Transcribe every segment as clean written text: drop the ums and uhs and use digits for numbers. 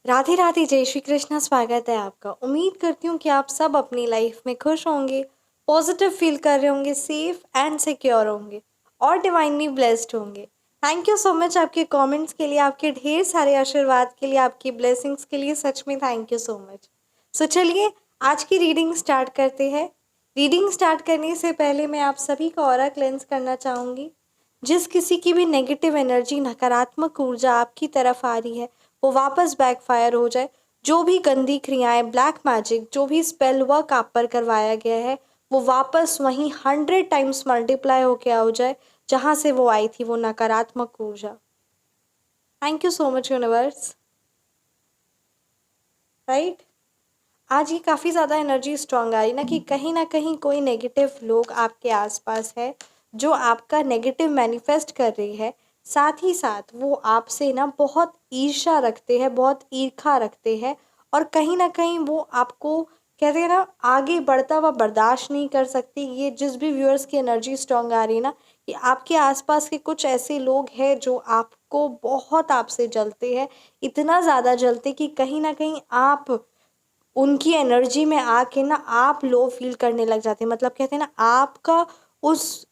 राधे राधे, जय श्री कृष्णा। स्वागत है आपका। उम्मीद करती हूँ कि आप सब अपनी लाइफ में खुश होंगे, पॉजिटिव फील कर रहे होंगे, सेफ एंड सिक्योर होंगे और डिवाइनली ब्लेस्ड होंगे। थैंक यू सो मच आपके कमेंट्स के लिए, आपके ढेर सारे आशीर्वाद के लिए, आपकी ब्लेसिंग्स के लिए। सच में थैंक यू सो मच। सो चलिए आज की रीडिंग स्टार्ट करते हैं। रीडिंग स्टार्ट करने से पहले मैं आप सभी का ऑरा क्लेंस करना चाहूँगी। जिस किसी की भी नेगेटिव एनर्जी, नकारात्मक ऊर्जा आपकी तरफ आ रही है, वो वापस बैकफायर हो जाए। जो भी गंदी क्रियाएं, ब्लैक मैजिक, जो भी स्पेल वर्क आप पर करवाया गया है, वो वापस वहीं 100 टाइम्स मल्टीप्लाई होके हो जाए जहाँ से वो आई थी, वो नकारात्मक ऊर्जा। Thank you so much universe. Right, आज ये काफ़ी ज़्यादा एनर्जी स्ट्रांग आ रही ना कहीं कोई नेगेटिव लोग आपके आसपास है जो आपका नेगेटिव मैनिफेस्ट कर रही है। साथ ही साथ वो आपसे ना बहुत ईर्ष्या रखते हैं, बहुत ईर्खा रखते हैं, और कहीं ना कहीं वो आपको कहते हैं ना आगे बढ़ता हुआ बर्दाश्त नहीं कर सकती। ये जिस भी व्यूअर्स की एनर्जी स्ट्रांग आ रही है ना, ये आपके आसपास के कुछ ऐसे लोग हैं जो आपको बहुत आपसे जलते हैं, इतना ज़्यादा जलते कि कहीं ना कहीं आप उनकी एनर्जी में आके ना आप लो फील करने लग जाते हैं। मतलब कहते हैं ना, आपका उस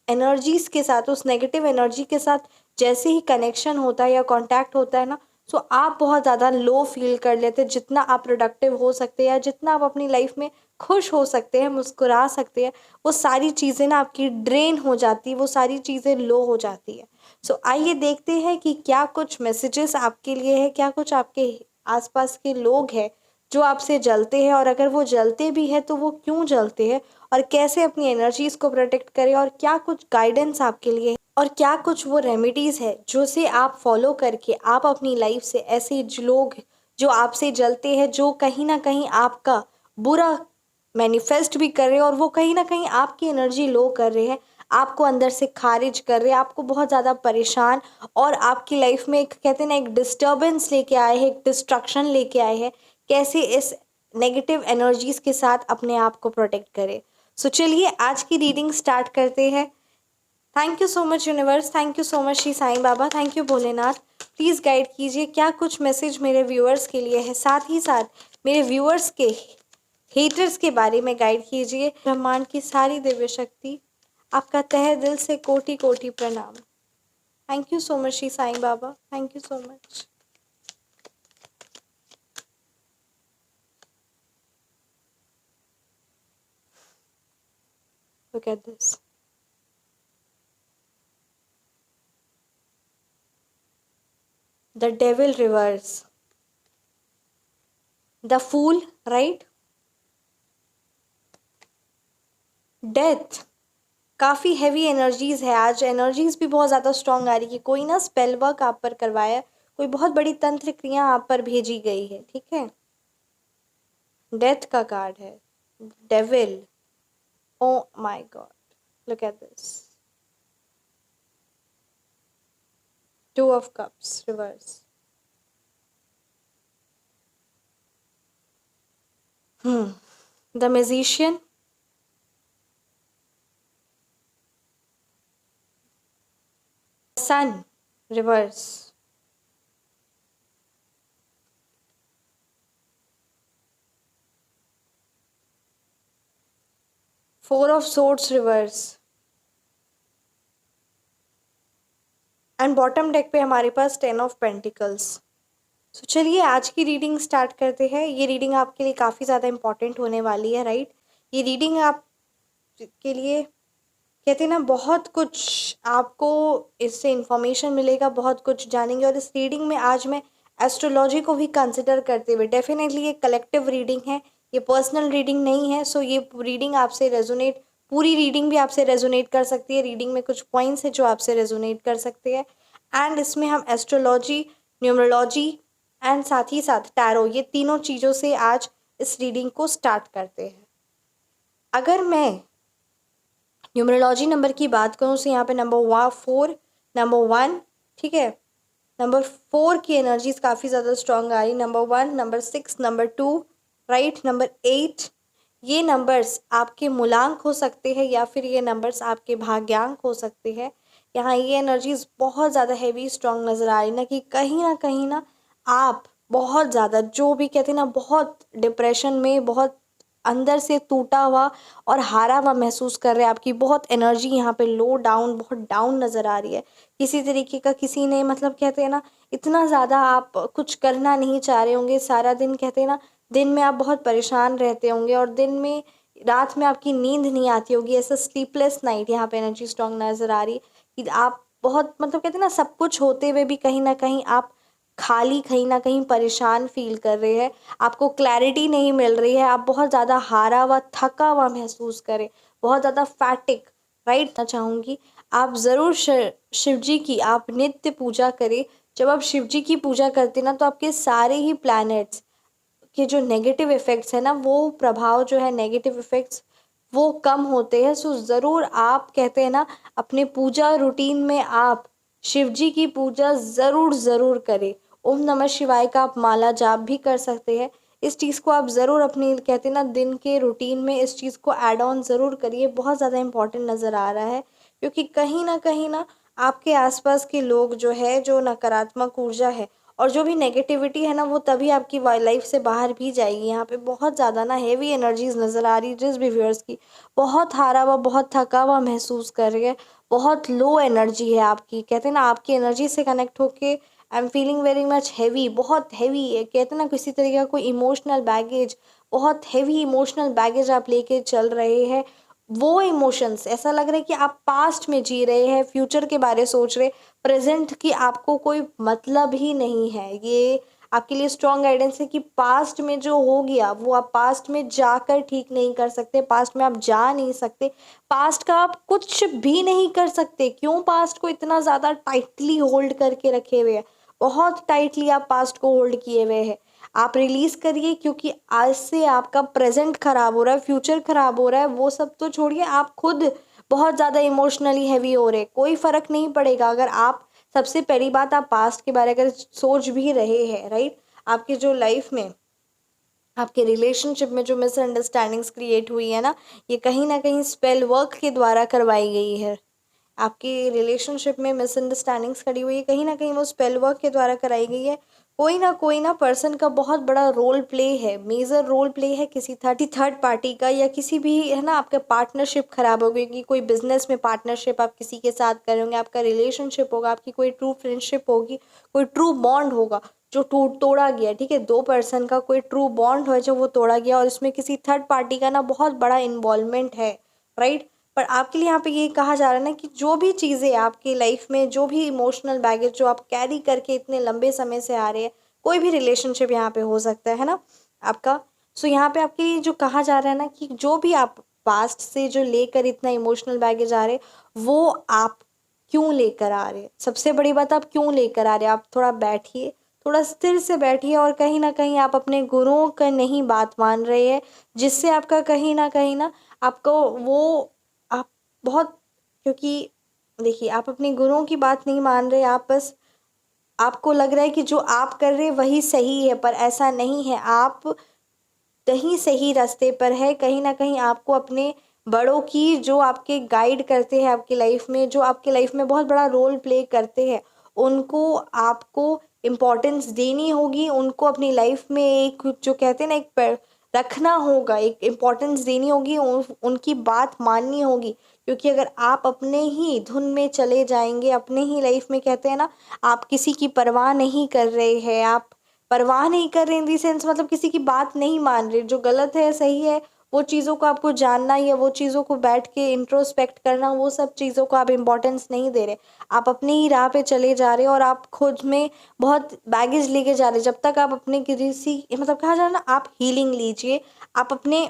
एनर्जीज के साथ, उस नेगेटिव एनर्जी के साथ जैसे ही कनेक्शन होता है या कांटेक्ट होता है ना, सो आप बहुत ज़्यादा लो फील कर लेते हैं। जितना आप प्रोडक्टिव हो सकते हैं या जितना आप अपनी लाइफ में खुश हो सकते हैं, मुस्कुरा सकते हैं, वो सारी चीज़ें ना आपकी ड्रेन हो जाती है, वो सारी चीज़ें लो हो जाती है। सो आइए देखते हैं कि क्या कुछ मैसेजेस आपके लिए है, क्या कुछ आपके आसपास के लोग हैं जो आपसे जलते हैं, और अगर वो जलते भी हैं तो वो क्यों जलते हैं, और कैसे अपनी एनर्जीज को प्रोटेक्ट करें, और क्या कुछ गाइडेंस आपके लिए है, और क्या कुछ वो रेमेडीज है जो से आप फॉलो करके आप अपनी लाइफ से ऐसे लोग जो आपसे जलते हैं, जो कहीं ना कहीं आपका बुरा मैनिफेस्ट भी कर रहे हैं, और वो कहीं ना कहीं आपकी एनर्जी लो कर रहे हैं, आपको अंदर से खारिज कर रहे हैं, आपको बहुत ज़्यादा परेशान और आपकी लाइफ में एक कहते हैं ना एक डिस्टर्बेंस लेके आए हैं, एक डिस्ट्रक्शन लेके आए हैं। कैसे इस नेगेटिव एनर्जीज के साथ अपने आप को प्रोटेक्ट करें। सो चलिए आज की रीडिंग स्टार्ट करते हैं। Thank you so much universe, thank you so much Shri Sai Baba, thank you Bholenath. Please guide कीजिए क्या कुछ मैसेज मेरे व्यूअर्स के लिए है, साथ ही साथ मेरे व्यूअर्स के हेटर्स के बारे में गाइड कीजिए। ब्रह्मांड की सारी दिव्य शक्ति, आपका तहे दिल से कोटि कोटि प्रणाम। Thank you so much Shri Sai Baba, thank you so much. Look at this. The devil reverse. The fool, right? Death. काफ़ी हैवी एनर्जीज है आज, एनर्जीज भी बहुत ज़्यादा स्ट्रांग आ रही है। कोई ना स्पेल वर्क आप पर करवाया, कोई बहुत बड़ी तंत्र क्रिया आप पर भेजी गई है, ठीक है। डेथ का कार्ड है, devil. Oh my God, look at this, 2 of cups reverse. The magician, sun reverse, 4 of swords reverse, and bottom deck पे हमारे पास 10 ऑफ पेंटिकल्स। सो चलिए आज की रीडिंग स्टार्ट करते हैं। ये रीडिंग आपके लिए काफ़ी ज़्यादा इंपॉर्टेंट होने वाली है, राइट। ये रीडिंग आप के लिए कहते हैं ना बहुत कुछ आपको इससे इंफॉर्मेशन मिलेगा, बहुत कुछ जानेंगे। और इस रीडिंग में आज मैं एस्ट्रोलॉजी को भी कंसिडर करते हुए, डेफिनेटली ये कलेक्टिव रीडिंग है, ये पर्सनल रीडिंग नहीं है। सो ये रीडिंग आपसे रेजोनेट, पूरी रीडिंग भी आपसे रेजोनेट कर सकती है। रीडिंग में कुछ पॉइंट्स है जो आपसे रेजोनेट कर सकते हैं, एंड इसमें हम एस्ट्रोलॉजी, न्यूमरोलॉजी एंड साथ ही साथ टैरो, ये तीनों चीज़ों से आज इस रीडिंग को स्टार्ट करते हैं। अगर मैं न्यूमरोलॉजी नंबर की बात करूँ तो यहाँ पे नंबर 1, ठीक है। नंबर 4 की एनर्जीज काफ़ी ज़्यादा स्ट्रांग आ रही। Number 1, number 6, number 2, right, number 8, ये नंबर्स आपके मूलांक हो सकते हैं या फिर ये नंबर्स आपके भाग्यांक हो सकते हैं। यहाँ ये एनर्जीज बहुत ज़्यादा हैवी स्ट्रांग नज़र आ रही ना कि कहीं ना आप बहुत ज़्यादा जो भी कहते हैं ना, बहुत डिप्रेशन में, बहुत अंदर से टूटा हुआ और हारा हुआ महसूस कर रहे हैं। आपकी बहुत एनर्जी यहाँ पे लो डाउन, बहुत डाउन नज़र आ रही है। किसी तरीके का किसी ने मतलब कहते हैं ना, इतना ज़्यादा आप कुछ करना नहीं चाह रहे होंगे। सारा दिन कहते हैं ना, दिन में आप बहुत परेशान रहते होंगे और दिन में रात में आपकी नींद नहीं आती होगी। ऐसा स्लीपलेस नाइट यहाँ पे एनर्जी स्ट्रॉन्ग नज़र आ रही कि आप बहुत मतलब कहते हैं ना, सब कुछ होते हुए भी कहीं ना कहीं आप खाली, कहीं ना कहीं परेशान फील कर रहे हैं। आपको क्लैरिटी नहीं मिल रही है। आप बहुत ज़्यादा हारा हुआ, थका हुआ महसूस करें, बहुत ज़्यादा फैटिक, राइट। मैं चाहूँगी आप ज़रूर शिव जी की आप नित्य पूजा करें। जब आप शिव जी की पूजा करते हैं ना, तो आपके सारे ही प्लैनेट्स के जो नेगेटिव इफ़ेक्ट्स हैं ना, वो प्रभाव जो है नेगेटिव इफ़ेक्ट्स, वो कम होते हैं। सो ज़रूर आप कहते हैं ना, अपने पूजा रूटीन में आप शिव जी की पूजा ज़रूर ज़रूर करें। ओम नमः शिवाय का आप माला जाप भी कर सकते हैं। इस चीज़ को आप ज़रूर अपनी कहते हैं ना, दिन के रूटीन में इस चीज़ को ऐड ऑन ज़रूर करिए। बहुत ज़्यादा इम्पोर्टेंट नज़र आ रहा है, क्योंकि कहीं ना आपके आसपास के लोग जो है, जो नकारात्मक ऊर्जा है और जो भी नेगेटिविटी है ना, वो तभी आपकी लाइफ से बाहर भी जाएगी। यहाँ पे बहुत ज़्यादा ना हेवी एनर्जीज नज़र आ रही है। जिस भी व्यूअर्स की बहुत हारा हुआ, बहुत थका हुआ महसूस कर रही है, बहुत लो एनर्जी है आपकी, कहते हैं ना, आपकी एनर्जी से कनेक्ट होके I am feeling very much heavy, बहुत हैवी है। कहते हैं ना, किसी तरीके का कोई इमोशनल बैगेज, बहुत हैवी इमोशनल बैगेज आप लेके चल रहे हैं। वो इमोशंस ऐसा लग रहा है कि आप पास्ट में जी रहे हैं, फ्यूचर के बारे सोच रहे, प्रेजेंट की आपको कोई मतलब ही नहीं है। ये आपके लिए स्ट्रॉन्ग गाइडेंस है कि पास्ट में जो हो गया वो आप पास्ट में जाकर ठीक नहीं कर सकते, पास्ट में आप जा नहीं सकते, पास्ट का आप कुछ भी नहीं कर सकते। क्यों पास्ट को इतना ज़्यादा टाइटली होल्ड करके रखे हुए हैं? बहुत टाइटली आप पास्ट को होल्ड किए हुए हैं। आप रिलीज़ करिए, क्योंकि आज से आपका प्रेजेंट खराब हो रहा है, फ्यूचर खराब हो रहा है। वो सब तो छोड़िए, आप खुद बहुत ज़्यादा इमोशनली हैवी हो रहे हैं। कोई फ़र्क नहीं पड़ेगा अगर आप, सबसे पहली बात, आप पास्ट के बारे अगर सोच भी रहे हैं, राइट। आपकी जो लाइफ में, आपके रिलेशनशिप में जो मिसअंडरस्टैंडिंग्स क्रिएट हुई है ना, ये कहीं ना कहीं स्पेल वर्क के द्वारा करवाई गई है। आपकी रिलेशनशिप में मिसअंडरस्टैंडिंग्स खड़ी हुई है, कहीं ना कहीं वो स्पेल वर्क के द्वारा कराई गई है। कोई ना पर्सन का बहुत बड़ा रोल प्ले है, मेजर रोल प्ले है किसी थर्ड पार्टी का, या किसी भी है ना, आपका पार्टनरशिप खराब हो गई कि कोई बिजनेस में पार्टनरशिप आप किसी के साथ कर रहे होंगे, आपका रिलेशनशिप होगा, आपकी कोई ट्रू फ्रेंडशिप होगी, कोई ट्रू बॉन्ड होगा जो टूट तोड़ा गया, ठीक है। दो पर्सन का कोई ट्रू बॉन्ड हो जो वो तोड़ा गया, और इसमें किसी थर्ड पार्टी का ना बहुत बड़ा इन्वॉल्वमेंट है, राइट। पर आपके लिए यहाँ पे ये कहा जा रहा है ना, कि जो भी चीज़ें आपकी लाइफ में, जो भी इमोशनल बैगेज जो आप कैरी करके इतने लंबे समय से आ रहे हैं, कोई भी रिलेशनशिप यहाँ पे हो सकता है ना आपका। सो यहाँ पे आपके जो कहा जा रहा है ना, कि जो भी आप पास्ट से जो लेकर इतना इमोशनल बैगेज आ रहे, वो आप क्यों लेकर आ रहे हैं? सबसे बड़ी बात, आप क्यों लेकर आ रहे हैं? आप थोड़ा बैठिए, थोड़ा स्थिर से बैठिए, और कहीं ना कहीं आप अपने गुरुओं का नहीं बात मान रहे हैं, जिससे आपका कहीं ना आपको वो, आप बहुत, क्योंकि देखिए, आप अपने गुरुओं की बात नहीं मान रहे, आप बस, आपको लग रहा है कि जो आप कर रहे हैं वही सही है, पर ऐसा नहीं है। आप कहीं सही रास्ते पर है, कहीं ना कहीं आपको अपने बड़ों की, जो आपके गाइड करते हैं आपकी लाइफ में, जो आपकी लाइफ में बहुत बड़ा रोल प्ले करते हैं, उनको आपको इम्पोर्टेंस देनी होगी। उनको अपनी लाइफ में एक, जो कहते हैं ना, एक रखना होगा, एक इम्पोर्टेंस देनी होगी, उनकी बात माननी होगी। क्योंकि अगर आप अपने ही धुन में चले जाएंगे, अपने ही लाइफ में, कहते हैं ना, आप किसी की परवाह नहीं कर रहे हैं, आप परवाह नहीं कर रहे इन दी सेंस, मतलब किसी की बात नहीं मान रहे, जो गलत है सही है, वो चीज़ों को आपको जानना, या वो चीज़ों को बैठ के इंट्रोस्पेक्ट करना, वो सब चीज़ों को आप इम्पोर्टेंस नहीं दे रहे। आप अपनी ही राह पे चले जा रहे हो, और आप खुद में बहुत बैगेज लेके जा रहे। जब तक आप अपने किसी, मतलब कहा जा रहा है ना, आप हीलिंग लीजिए, आप अपने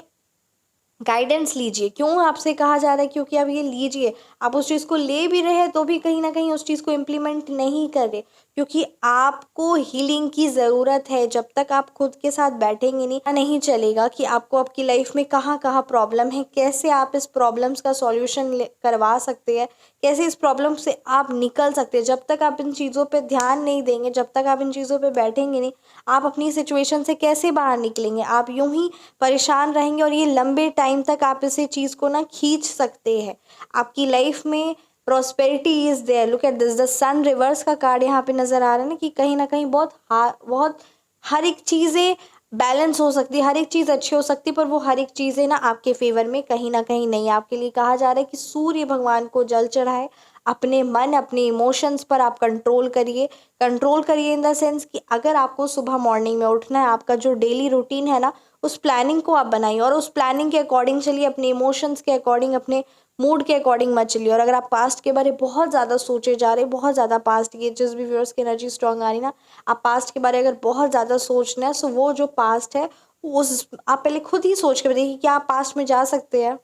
गाइडेंस लीजिए। क्यों आपसे कहा जा रहा है? क्योंकि आप ये लीजिए, आप उस चीज़ को ले भी रहे हैं तो भी कहीं ना कहीं उस चीज़ को इम्प्लीमेंट नहीं कर रहे, क्योंकि आपको हीलिंग की ज़रूरत है। जब तक आप खुद के साथ बैठेंगे नहीं चलेगा कि आपको आपकी लाइफ में कहाँ कहाँ प्रॉब्लम है, कैसे आप इस प्रॉब्लम्स का सॉल्यूशन करवा सकते हैं, कैसे इस प्रॉब्लम से आप निकल सकते हैं। जब तक आप इन चीज़ों पे ध्यान नहीं देंगे, जब तक आप इन चीज़ों पे बैठेंगे नहीं, आप अपनी सिचुएशन से कैसे बाहर निकलेंगे? आप यूं ही परेशान रहेंगे, और ये लंबे टाइम तक आप इसी चीज़ को ना खींच सकते हैं। आपकी लाइफ में prosperity is there, look at this, the sun reverse का कार्ड यहाँ पे नज़र आ रहा है ना, कि कहीं ना कहीं बहुत हर एक चीज़ें बैलेंस हो सकती है, हर एक चीज़ अच्छी हो सकती है, पर वो हर एक चीज़ें ना आपके फेवर में कहीं ना कहीं नहीं। आपके लिए कहा जा रहा है कि सूर्य भगवान को जल चढ़ाए, अपने मन अपने इमोशंस पर आप कंट्रोल करिए। कंट्रोल करिए इन द सेंस कि अगर आपको सुबह मॉर्निंग में उठना है, आपका जो डेली रूटीन है ना, उस प्लानिंग को आप बनाइए और उस प्लानिंग के अकॉर्डिंग चलिए, अपने इमोशंस के अकॉर्डिंग, अपने मूड के अकॉर्डिंग मत चलिए। और अगर आप पास्ट के बारे में बहुत ज़्यादा सोचे जा रहे हैं, बहुत ज़्यादा पास्ट की जिस भी व्यूअर्स की एनर्जी स्ट्रांग आ रही ना, आप पास्ट के बारे में अगर बहुत ज़्यादा सोच रहे हैं, सो वो जो पास्ट है उस आप पहले खुद ही सोच के बताइए कि क्या आप पास्ट में जा सकते हैं,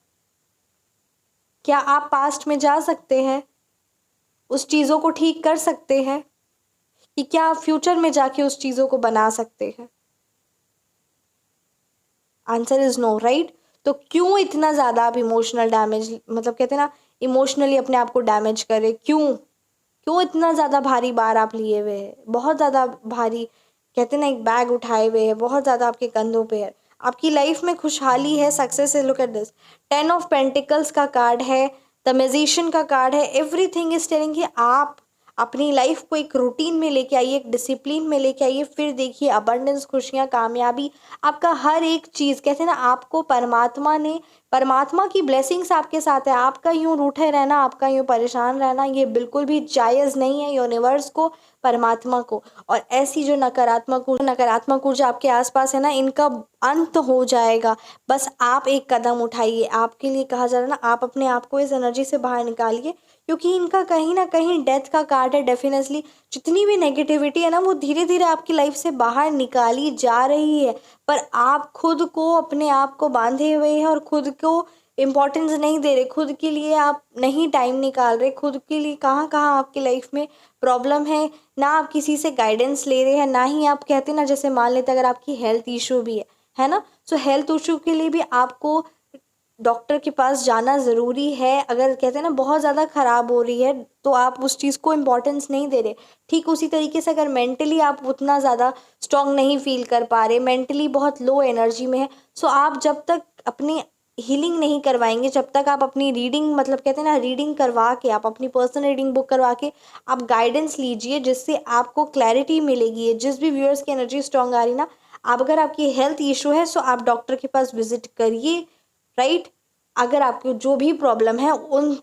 क्या आप पास्ट में जा सकते हैं, उस चीज़ों को ठीक कर सकते हैं, कि क्या आप फ्यूचर में जाके उस चीज़ों को बना सकते हैं। Answer is no, right. तो क्यों इतना ज़्यादा आप इमोशनल डैमेज, मतलब कहते हैं ना, इमोशनली अपने आप को डैमेज करें, क्यों क्यों इतना ज़्यादा भारी बार आप लिए हुए हैं, बहुत ज़्यादा भारी, कहते हैं ना एक बैग उठाए हुए है, बहुत ज़्यादा आपके कंधों पे है। आपकी लाइफ में खुशहाली है, सक्सेस है। Look at this, 10 of pentacles का कार्ड है, द मैजिशियन का कार्ड है। एवरीथिंग इज टेलिंग कि आप अपनी लाइफ को एक रूटीन में लेके आइए, एक डिसिप्लिन में लेके आइए, फिर देखिए अबंडेंस, खुशियाँ, कामयाबी, आपका हर एक चीज़, कहते हैं ना, आपको परमात्मा ने, परमात्मा की ब्लेसिंग्स आपके साथ है। आपका यूं रूठे रहना, आपका यूं परेशान रहना, ये बिल्कुल भी जायज़ नहीं है यूनिवर्स को, परमात्मा को। और ऐसी जो नकारात्मक ऊर्जा आपके आसपास है ना, इनका अंत हो जाएगा। बस आप एक कदम उठाइए। आपके लिए कहा जा रहा है ना, आप अपने आप को इस एनर्जी से बाहर निकालिए, क्योंकि इनका कहीं ना कहीं डेथ का कार्ड है। डेफिनेटली जितनी भी नेगेटिविटी है ना, वो धीरे धीरे आपकी लाइफ से बाहर निकाली जा रही है, पर आप खुद को, अपने आप को बांधे हुए हैं और खुद को इम्पोर्टेंस नहीं दे रहे, खुद के लिए आप नहीं टाइम निकाल रहे, खुद के लिए कहाँ कहाँ आपकी लाइफ में प्रॉब्लम है, ना आप किसी से गाइडेंस ले रहे हैं, ना ही आप कहते ना, जैसे मान लेते अगर आपकी हेल्थ इशू भी है ना, सो हेल्थ इशू के लिए भी आपको डॉक्टर के पास जाना ज़रूरी है। अगर कहते हैं ना बहुत ज़्यादा ख़राब हो रही है, तो आप उस चीज़ को इम्पोर्टेंस नहीं दे रहे। ठीक उसी तरीके से अगर मेंटली आप उतना ज़्यादा स्ट्रांग नहीं फील कर पा रहे, मेंटली बहुत लो एनर्जी में है, सो आप जब तक अपनी हीलिंग नहीं करवाएंगे, जब तक आप अपनी रीडिंग, मतलब कहते हैं ना, रीडिंग करवा के, आप अपनी पर्सनल रीडिंग बुक करवा के आप गाइडेंस लीजिए, जिससे आपको क्लैरिटी मिलेगी। ये जिस भी व्यूअर्स की एनर्जी स्ट्रांग आ रही ना, आप अगर आपकी हेल्थ इशू है, सो आप डॉक्टर के पास विजिट करिए, राइट। अगर आपको जो भी प्रॉब्लम है, उन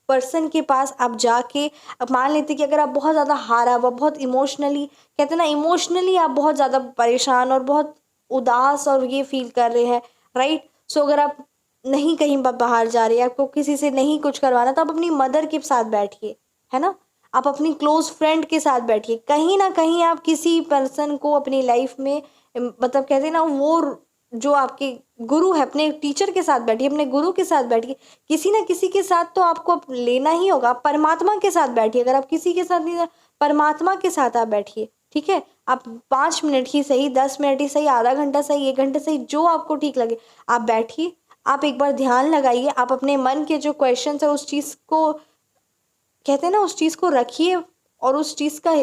पर्सन के पास आप जाके, अब मान लेते कि अगर आप बहुत ज़्यादा हारा हुआ, बहुत इमोशनली, कहते हैं ना, इमोशनली आप बहुत ज़्यादा परेशान और बहुत उदास और ये फील कर रहे हैं, राइट। सो अगर आप नहीं कहीं बाहर जा रहे हैं, आपको किसी से नहीं कुछ करवाना, तो आप अपनी मदर के साथ बैठिए, है ना, आप अपनी क्लोज फ्रेंड के साथ बैठिए। कहीं ना कहीं आप किसी पर्सन को अपनी लाइफ में, मतलब कहते हैं ना, वो जो आपके गुरु है, अपने टीचर के साथ बैठिए, अपने गुरु के साथ बैठिए, किसी ना किसी के साथ तो आपको लेना ही होगा। परमात्मा के साथ बैठिए, अगर आप किसी के साथ नहीं, परमात्मा के साथ आप बैठिए, ठीक है। आप 5 मिनट ही सही, 10 मिनट ही सही, आधा घंटा सही, 1 घंटा सही, जो आपको ठीक लगे आप बैठिए। आप एक बार ध्यान लगाइए, आप अपने मन के जो क्वेश्चन है, उस चीज़ को, कहते हैं ना, उस चीज़ को रखिए और उस चीज़ का,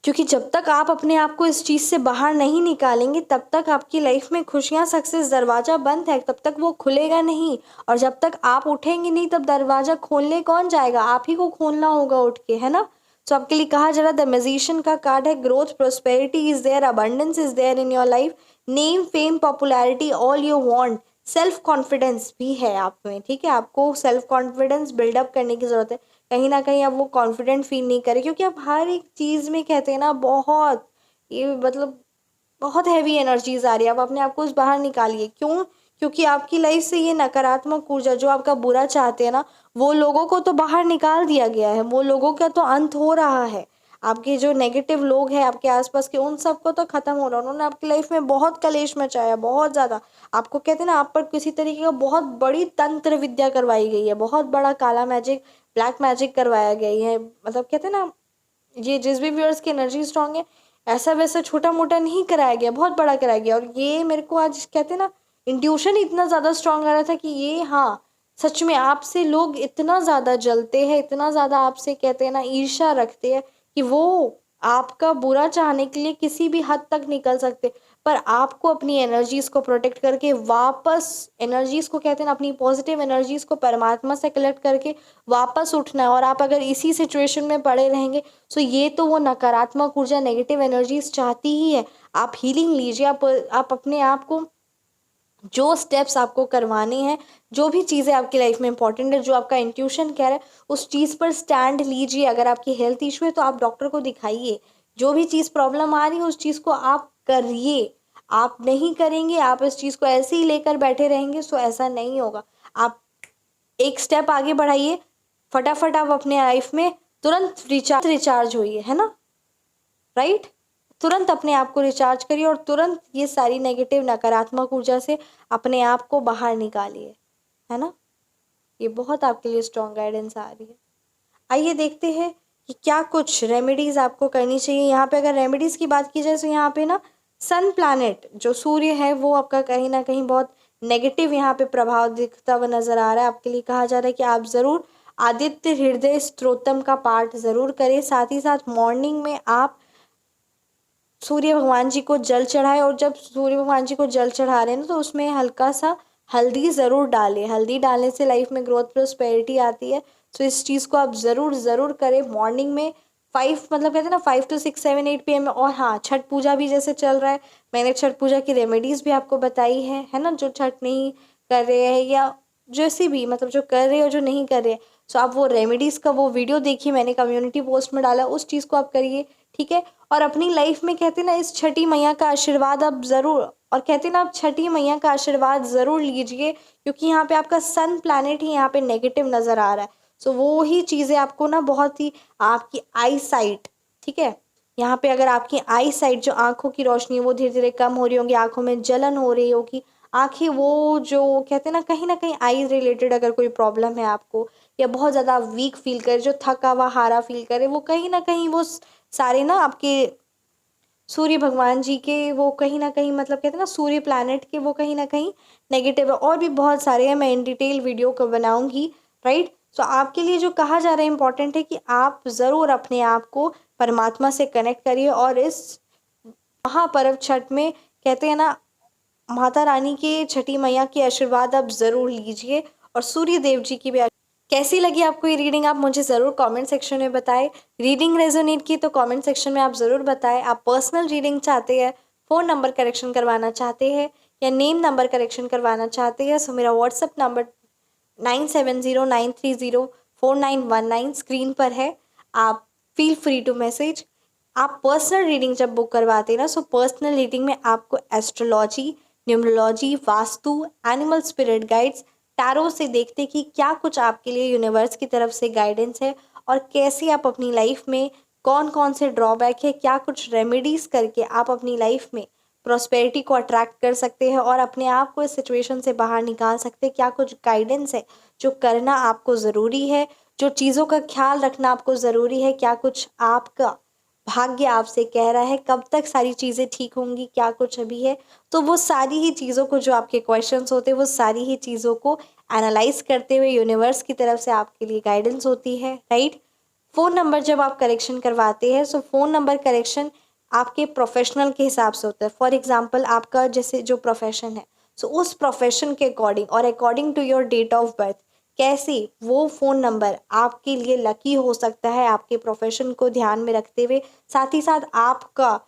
क्योंकि जब तक आप अपने आप को इस चीज़ से बाहर नहीं निकालेंगे, तब तक आपकी लाइफ में खुशियाँ, सक्सेस, दरवाज़ा बंद है, तब तक वो खुलेगा नहीं। और जब तक आप उठेंगे नहीं, तब दरवाज़ा खोलने कौन जाएगा, आप ही को खोलना होगा उठ के, है ना। तो आपके लिए कहा जा रहा है, द मैजिशियन का कार्ड है, growth, prosperity is there, abundance is there in your life, name, fame, popularity, all you want, self confidence भी है आप में, ठीक है। आपको सेल्फ कॉन्फिडेंस बिल्डअप करने की ज़रूरत है। कहीं ना कहीं आप वो कॉन्फिडेंट फील नहीं करें, क्योंकि आप हर एक चीज़ में, कहते हैं ना, बहुत, ये मतलब बहुत हैवी एनर्जीज आ रही है। आप अपने आप को उस बाहर निकालिए। क्यों? क्योंकि आपकी लाइफ से ये नकारात्मक ऊर्जा, जो आपका बुरा चाहते हैं ना, वो लोगों को तो बाहर निकाल दिया गया है, वो लोगों का तो अंत हो रहा है। आपके जो नेगेटिव लोग हैं आपके आसपास के, उन सबको तो ख़त्म हो रहा है। उन्होंने आपकी लाइफ में बहुत कलेश मचाया, बहुत ज़्यादा। आपको कहते हैं ना, आप पर किसी तरीके का बहुत बड़ी तंत्र विद्या करवाई गई है, बहुत बड़ा काला मैजिक, ब्लैक मैजिक करवाया गया है। मतलब कहते हैं ना, ये जिस भी व्यूअर्स की एनर्जी स्ट्रांग है, ऐसा वैसा छोटा मोटा नहीं कराया गया, बहुत बड़ा कराया गया। और ये मेरे को आज, कहते हैं ना, इंट्यूशन इतना ज़्यादा स्ट्रांग आ रहा था कि ये, हाँ, सच में आपसे लोग इतना ज़्यादा जलते हैं, इतना ज़्यादा आपसे, कहते हैं ना, ईर्ष्या रखते हैं, कि वो आपका बुरा चाहने के लिए किसी भी हद तक निकल सकते, पर आपको अपनी एनर्जीज़ को प्रोटेक्ट करके वापस, एनर्जीज़ को कहते हैं ना, अपनी पॉजिटिव एनर्जीज़ को परमात्मा से कलेक्ट करके वापस उठना है। और आप अगर इसी सिचुएशन में पड़े रहेंगे तो ये तो वो नकारात्मक ऊर्जा, नेगेटिव एनर्जीज़ चाहती ही है। आप हीलिंग लीजिए, आप अपने आप को, जो स्टेप्स आपको करवाने हैं, जो भी चीज़ें आपकी लाइफ में इंपॉर्टेंट है, जो आपका इंट्यूशन कह रहा है, उस चीज़ पर स्टैंड लीजिए। अगर आपकी हेल्थ इशू है तो आप डॉक्टर को दिखाइए। जो भी चीज़ प्रॉब्लम आ रही है उस चीज़ को आप करिए। आप नहीं करेंगे, आप इस चीज़ को ऐसे ही लेकर बैठे रहेंगे, सो ऐसा नहीं होगा। आप एक स्टेप आगे बढ़ाइए, फटाफट आप अपने लाइफ में तुरंत रिचार्ज होइए, है ना, राइट। तुरंत अपने आप को रिचार्ज करिए और तुरंत ये सारी नेगेटिव, नकारात्मक ऊर्जा से अपने आप को बाहर निकालिए, है ना। ये बहुत आपके लिए स्ट्रॉन्ग गाइडेंस आ रही है। आइए देखते हैं कि क्या कुछ रेमेडीज़ आपको करनी चाहिए। यहाँ पे अगर रेमेडीज़ की बात की जाए तो यहाँ पे ना सन प्लैनेट, जो सूर्य है, वो आपका कहीं ना कहीं बहुत नेगेटिव यहाँ पे प्रभाव दिखता हुआ नज़र आ रहा है। आपके लिए कहा जा रहा है कि आप ज़रूर आदित्य हृदय स्तोत्रम का पाठ ज़रूर करें। साथ ही साथ मॉर्निंग में आप सूर्य भगवान जी को जल चढ़ाए, और जब सूर्य भगवान जी को जल चढ़ा रहे हैं ना तो उसमें हल्का सा हल्दी ज़रूर डालें। हल्दी डालने से लाइफ में ग्रोथ, प्रोस्पेरिटी आती है। तो इस चीज़ को आप ज़रूर ज़रूर करें मॉर्निंग में 5, मतलब कहते हैं ना 5 to 6, 7, 8 PM में। और हाँ, छठ पूजा भी जैसे चल रहा है, मैंने छठ पूजा की रेमेडीज़ भी आपको बताई है ना। जो छठ नहीं कर रहे हैं या जैसे भी, मतलब जो कर रहे हो, जो नहीं कर रहे, सो आप वो रेमेडीज़ का वो वीडियो देखिए, मैंने कम्युनिटी पोस्ट में डाला, उस चीज़ को आप करिए, ठीक है। और अपनी लाइफ में कहते हैं ना, इस छठी मैया का आशीर्वाद आप ज़रूर, और कहते हैं ना, आप छठी मैया का आशीर्वाद ज़रूर लीजिए, क्योंकि यहाँ पे आपका सन प्लैनेट ही यहाँ पे नेगेटिव नज़र आ रहा है। सो वो ही चीज़ें आपको ना बहुत ही, आपकी आई साइट, ठीक है, यहाँ पे अगर आपकी आई साइट, जो आंखों की रोशनी है, वो धीरे धीरे कम हो रही होगी, आंखों में जलन हो रही होगी, आंखें वो जो कहते हैं ना कहीं आई रिलेटेड अगर कोई प्रॉब्लम है आपको, या बहुत ज़्यादा वीक फील करे, जो थका हुआ हारा फील करे, वो कहीं ना कहीं वो सारे ना आपके सूर्य भगवान जी के, वो कहीं ना कहीं, मतलब कहते हैं ना सूर्य प्लैनेट के, वो कहीं ना कहीं नेगेटिव है। और भी बहुत सारे हैं, मैं इन डिटेल वीडियो को बनाऊंगी, राइट। सो आपके लिए जो कहा जा रहा है इम्पोर्टेंट है कि आप ज़रूर अपने आप को परमात्मा से कनेक्ट करिए, और इस महापर्व छठ में कहते हैं ना, माता रानी के, छठी मैया के आशीर्वाद आप ज़रूर लीजिए, और सूर्य देव जी की भी। कैसी लगी आपको ये रीडिंग, आप मुझे ज़रूर कमेंट सेक्शन में बताएं। रीडिंग रेजोनेट की तो कमेंट सेक्शन में आप ज़रूर बताएं। आप पर्सनल रीडिंग चाहते हैं, फ़ोन नंबर करेक्शन करवाना चाहते हैं, या नेम नंबर करेक्शन करवाना चाहते हैं, सो मेरा व्हाट्सअप नंबर 9709304919 स्क्रीन पर है। आप फील फ्री टू मैसेज। आप पर्सनल रीडिंग जब बुक करवाते हैं ना, सो पर्सनल रीडिंग में आपको astrology, numerology, vastu, animal spirit guides, tarot से देखते कि क्या कुछ आपके लिए यूनिवर्स की तरफ से गाइडेंस है, और कैसे आप अपनी लाइफ में कौन कौन से ड्रॉबैक है, क्या कुछ रेमेडीज़ करके आप अपनी लाइफ में प्रॉस्पेरिटी को अट्रैक्ट कर सकते हैं और अपने आप को इस सिचुएशन से बाहर निकाल सकते हैं। क्या कुछ गाइडेंस है जो करना आपको ज़रूरी है, जो चीज़ों का ख्याल रखना आपको ज़रूरी है, क्या कुछ आपका भाग्य आपसे कह रहा है, कब तक सारी चीज़ें ठीक होंगी, क्या कुछ अभी है। तो वो सारी ही चीज़ों को, जो आपके क्वेश्चंस होते हैं, वो सारी ही चीज़ों को एनालाइज करते हुए यूनिवर्स की तरफ से आपके लिए गाइडेंस होती है, राइट। फ़ोन नंबर जब आप करेक्शन करवाते हैं, सो फ़ोन नंबर करेक्शन आपके प्रोफेशनल के हिसाब से होता है। फॉर एग्जांपल, आपका जैसे जो प्रोफेशन है, सो उस प्रोफेशन के अकॉर्डिंग और according to your date of birth, कैसे वो फ़ोन नंबर आपके लिए लकी हो सकता है, आपके प्रोफेशन को ध्यान में रखते हुए। साथ ही साथ आपका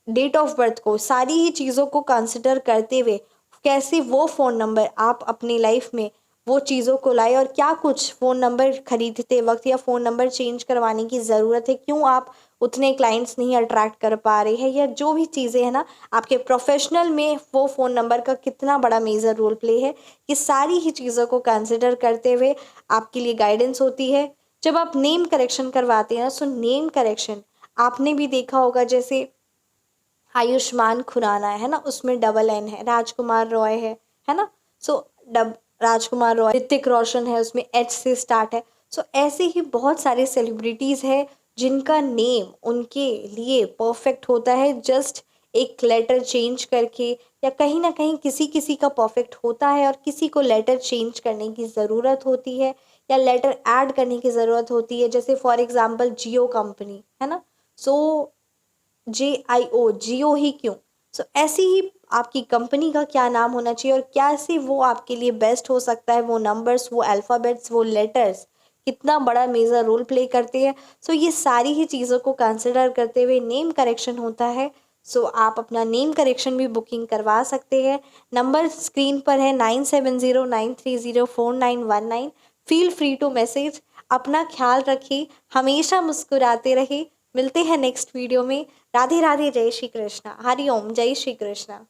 डेट ऑफ बर्थ को, सारी ही चीज़ों को कंसिडर करते हुए, कैसे वो फ़ोन नंबर आप अपनी लाइफ में वो चीज़ों को लाए, और क्या कुछ फ़ोन नंबर खरीदते वक्त या फ़ोन नंबर चेंज करवाने की ज़रूरत है, क्यों आप उतने क्लाइंट्स नहीं अट्रैक्ट कर पा रहे हैं, या जो भी चीज़ें हैं ना आपके प्रोफेशनल में, वो फ़ोन नंबर का कितना बड़ा मेजर रोल प्ले है, ये सारी ही चीज़ों को कंसिडर करते हुए आपके लिए गाइडेंस होती है। जब आप नेम करेक्शन करवाते हैं, सो नेम करेक्शन आपने भी देखा होगा, जैसे आयुष्मान खुराना है ना, उसमें डबल एन है, राजकुमार रॉय है ना, सो डब राजकुमार रॉय, ऋतिक रोशन है, उसमें एच से स्टार्ट है। सो ऐसे ही बहुत सारे सेलिब्रिटीज़ हैं जिनका नेम उनके लिए परफेक्ट होता है, जस्ट एक लेटर चेंज करके, या कहीं ना कहीं किसी किसी का परफेक्ट होता है और किसी को लेटर चेंज करने की ज़रूरत होती है, या लेटर ऐड करने की ज़रूरत होती है। जैसे फॉर एग्जांपल जियो कंपनी है ना, सो JIO, जियो ही क्यों? सो ऐसी ही आपकी कंपनी का क्या नाम होना चाहिए और कैसे वो आपके लिए बेस्ट हो सकता है, वो नंबर्स, वो अल्फ़ाबेट्स, वो लेटर्स कितना बड़ा मेजर रोल प्ले करते हैं। सो ये सारी ही चीज़ों को कंसिडर करते हुए नेम करेक्शन होता है। सो आप अपना नेम करेक्शन भी बुकिंग करवा सकते हैं। नंबर स्क्रीन पर है 9709304919। Feel free to message. अपना ख्याल रखिए, हमेशा मुस्कुराते रहिए। मिलते हैं नेक्स्ट वीडियो में। राधे राधे, जय श्री कृष्णा, हरि ओम, जय श्री कृष्णा।